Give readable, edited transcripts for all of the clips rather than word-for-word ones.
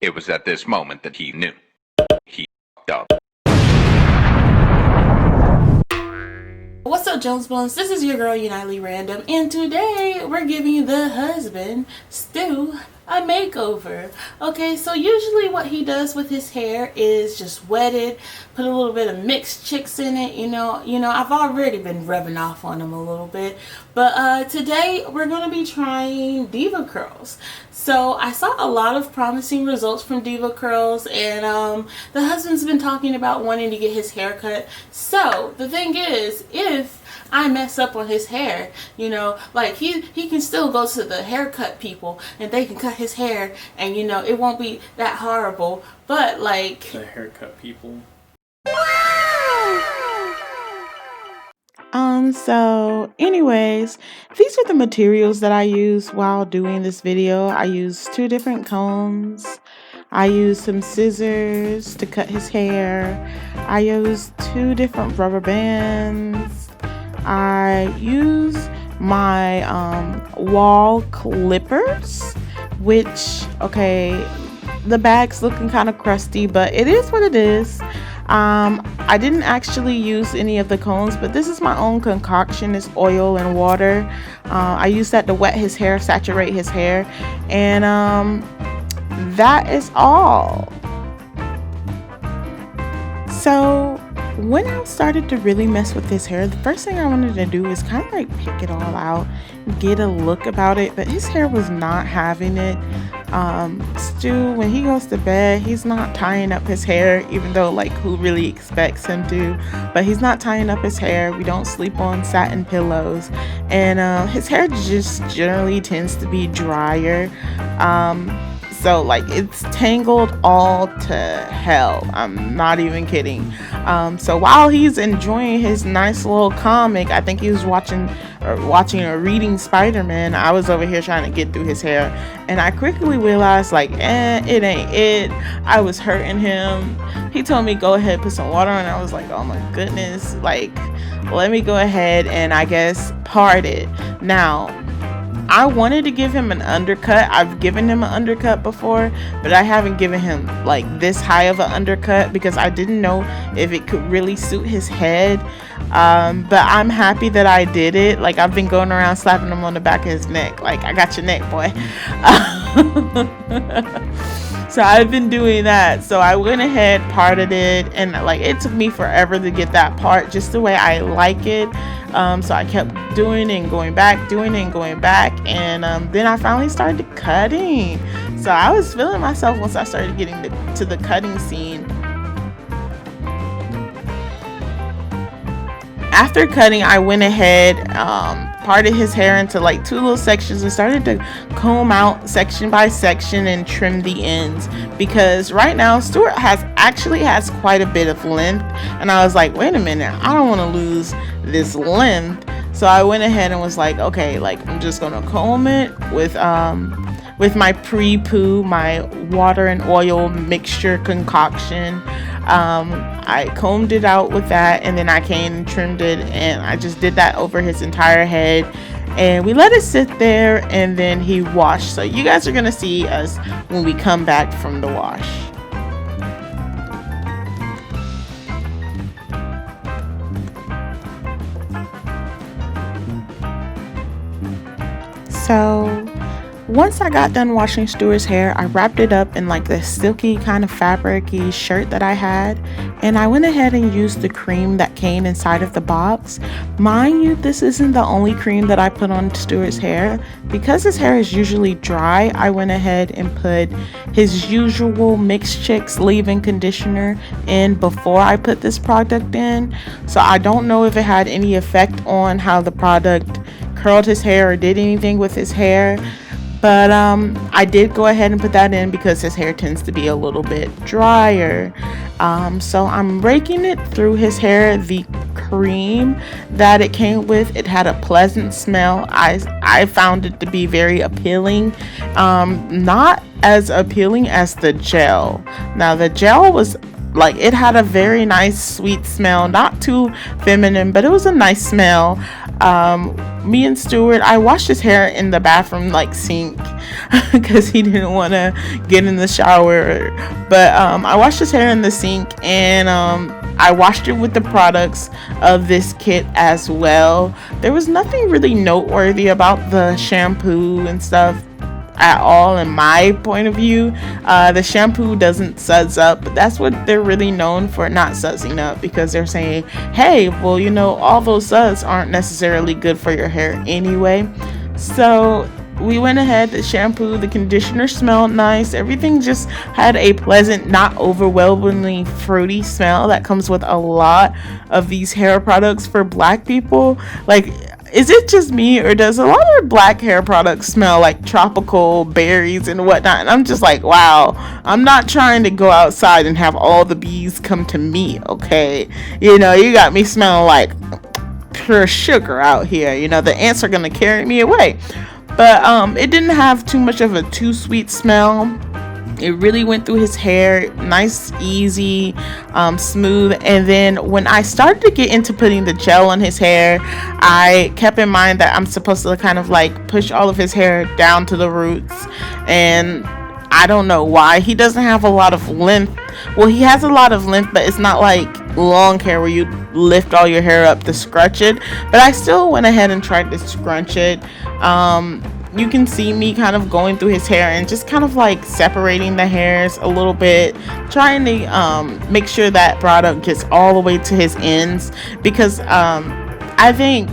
It was at this moment that he knew. He f***ed up. What's up, Jones Bones? This is your girl Unitely Random, and today we're giving the husband, Stu, a makeover. Okay, so usually what he does with his hair is just wet it, put a little bit of mixed chicks in it. You know, I've already been rubbing off on him a little bit, but today we're gonna be trying DevaCurls. So I saw a lot of promising results from DevaCurls, and the husband's been talking about wanting to get his hair cut. So the thing is, if I mess up on his hair, you know, like he can still go to the haircut people and they can cut his hair, and you know, it won't be that horrible. But like, the haircut people. So anyways, these are the materials that I use while doing this video. I used 2 different combs. I used some scissors to cut his hair. I used 2 different rubber bands. I use my wall clippers, which, okay, the bag's looking kind of crusty, but it is what it is. I didn't actually use any of the combs, but this is my own concoction. It's oil and water. I use that to wet his hair, saturate his hair, and that is all. So when I started to really mess with his hair, the first thing I wanted to do is kind of like pick it all out, get a look about it, but his hair was not having it. Stu, when he goes to bed, he's not tying up his hair, even though, like, who really expects him to? But he's not tying up his hair. We don't sleep on satin pillows, and his hair just generally tends to be drier. So like, it's tangled all to hell. I'm not even kidding. So while he's enjoying his nice little comic, I think he was watching or reading Spider-Man, I was over here trying to get through his hair, and I quickly realized, like, it ain't it. I was hurting him. He told me go ahead, put some water on. I was like, oh my goodness, like, let me go ahead and I guess part it. Now, I wanted to give him an undercut. I've given him an undercut before, but I haven't given him like this high of an undercut because I didn't know if it could really suit his head. But I'm happy that I did it. Like, I've been going around slapping him on the back of his neck. Like, I got your neck, boy. So I've been doing that. So I went ahead, parted it, and like, it took me forever to get that part just the way I like it. So I kept doing and going back, and then I finally started cutting. So I was feeling myself once I started getting to the cutting scene. After cutting, I went ahead, parted his hair into like 2 little sections and started to comb out section by section and trim the ends, because right now Stuart actually has quite a bit of length, and I was like, wait a minute, I don't want to lose this length. So I went ahead and was like, okay, like, I'm just gonna comb it with my pre-poo, my water and oil mixture concoction. I combed it out with that, and then I came and trimmed it, and I just did that over his entire head, and we let it sit there, and then he washed. So you guys are gonna see us when we come back from the wash. So once I got done washing Stuart's hair, I wrapped it up in like this silky kind of fabric-y shirt that I had, and I went ahead and used the cream that came inside of the box. Mind you, this isn't the only cream that I put on Stuart's hair. Because his hair is usually dry, I went ahead and put his usual Mixed Chicks leave-in conditioner in before I put this product in. So I don't know if it had any effect on how the product curled his hair or did anything with his hair. But I did go ahead and put that in because his hair tends to be a little bit drier. So I'm raking it through his hair. The cream that it came with, it had a pleasant smell. I found it to be very appealing. Not as appealing as the gel. Now the gel was like, it had a very nice sweet smell, not too feminine, but it was a nice smell. Me and Stuart, I washed his hair in the bathroom like sink because he didn't want to get in the shower. But I washed his hair in the sink, and I washed it with the products of this kit as well. There was nothing really noteworthy about the shampoo and stuff at all in my point of view. The shampoo doesn't suzz up, but that's what they're really known for, not suzzing up, because they're saying, hey, well, you know, all those suds aren't necessarily good for your hair anyway. So we went ahead, the shampoo, the conditioner smelled nice. Everything just had a pleasant, not overwhelmingly fruity smell that comes with a lot of these hair products for black people. Like, is it just me, or does a lot of black hair products smell like tropical berries and whatnot? And I'm just like, wow, I'm not trying to go outside and have all the bees come to me, okay? You know, you got me smelling like pure sugar out here. You know, the ants are gonna carry me away. But it didn't have too much of a too sweet smell. It really went through his hair, nice, easy, smooth. And then when I started to get into putting the gel on his hair, I kept in mind that I'm supposed to kind of like push all of his hair down to the roots. And I don't know why he doesn't have a lot of length. Well, he has a lot of length, but it's not like long hair where you lift all your hair up to scrunch it. But I still went ahead and tried to scrunch it. You can see me kind of going through his hair and just kind of like separating the hairs a little bit, trying to make sure that product gets all the way to his ends, because I think,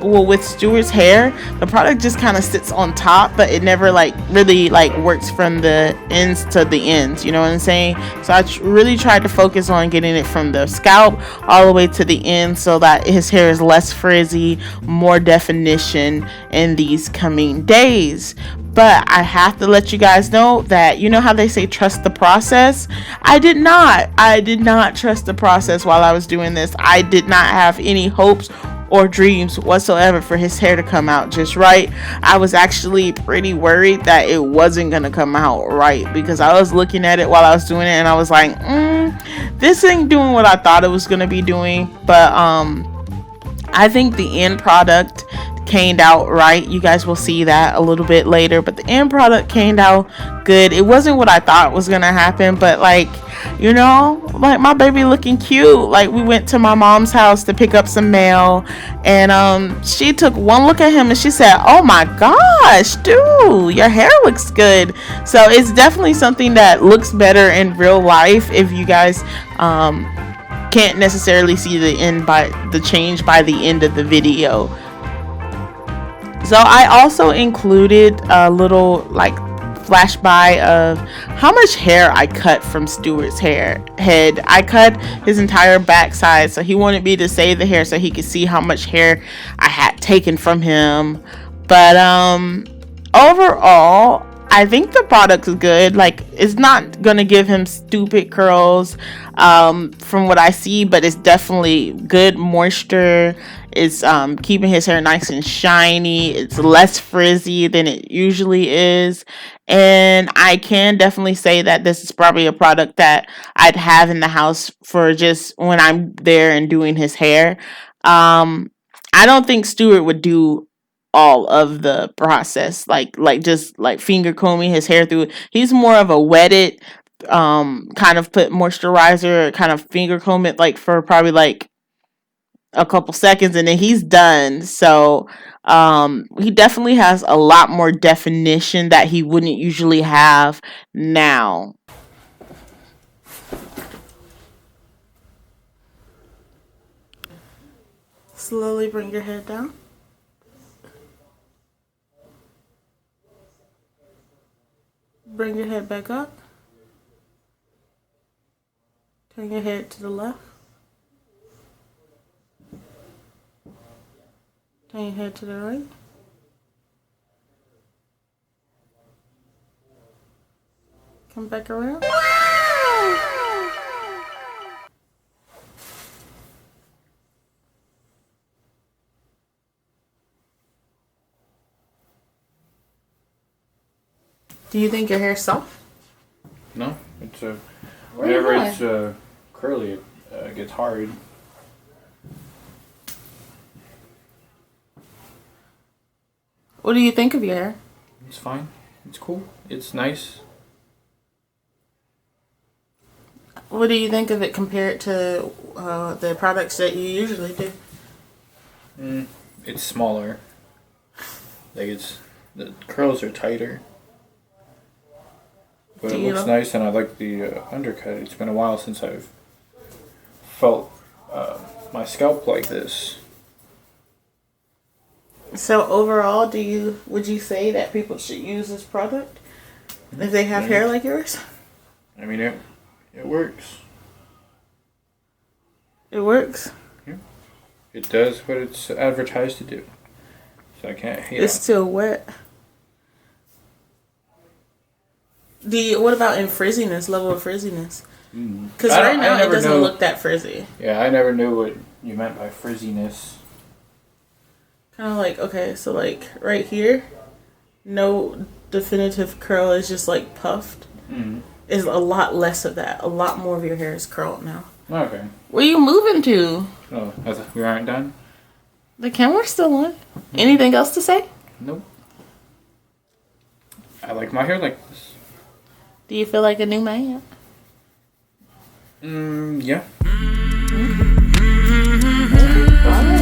well, with Stuart's hair, the product just kind of sits on top, but it never like really like works from the ends to the ends, you know what I'm saying? So I really tried to focus on getting it from the scalp all the way to the end, so that his hair is less frizzy, more definition in these coming days. But I have to let you guys know that, you know how they say trust the process? I did not trust the process while I was doing this. I did not have any hopes or dreams whatsoever for his hair to come out just right. I was actually pretty worried that it wasn't gonna come out right, because I was looking at it while I was doing it and I was like, this ain't doing what I thought it was gonna be doing. But I think the end product came out right. You guys will see that a little bit later, but the end product came out good. It wasn't what I thought was gonna happen, but like, you know, like my baby looking cute. Like, we went to my mom's house to pick up some mail, and she took one look at him and she said, oh my gosh, dude, your hair looks good. So it's definitely something that looks better in real life. If you guys can't necessarily see the change by the end of the video. So I also included a little like flash by of how much hair I cut from Stuart's head. I cut his entire backside, so he wanted me to save the hair so he could see how much hair I had taken from him. But overall, I think the product is good. Like, it's not gonna give him stupid curls from what I see, but it's definitely good moisture. It's keeping his hair nice and shiny. It's less frizzy than it usually is. And I can definitely say that this is probably a product that I'd have in the house for just when I'm there and doing his hair. I don't think Stuart would do all of the process, like just like finger combing his hair through it. He's more of a wetted kind of put moisturizer, kind of finger comb it like for probably like a couple seconds, and then he's done. So he definitely has a lot more definition that he wouldn't usually have now. Slowly bring your head down. Bring your head back up. Turn your head to the left. Turn your head to the right. Come back around. Do you think your hair's soft? No, it's whenever it's curly, it gets hard. What do you think of your hair? It's fine. It's cool. It's nice. What do you think of it compared to the products that you usually do? It's smaller. Like the curls are tighter. But it looks nice, and I like the undercut. It's been a while since I've felt my scalp like this. So overall, would you say that people should use this product if they have hair like yours? I mean, it works. It works. Yeah. It does what it's advertised to do. So I can't hate it. It's still wet. What about in frizziness, level of frizziness? Because right now it doesn't look that frizzy. Yeah, I never knew what you meant by frizziness. Kind of like, okay, so like right here, no definitive curl, is just like puffed. Is a lot less of that. A lot more of your hair is curled now. Okay. Where you moving to? Oh, we aren't done? The camera's still on. Anything else to say? Nope. I like my hair like this. Do you feel like a new man? Yeah. Alright.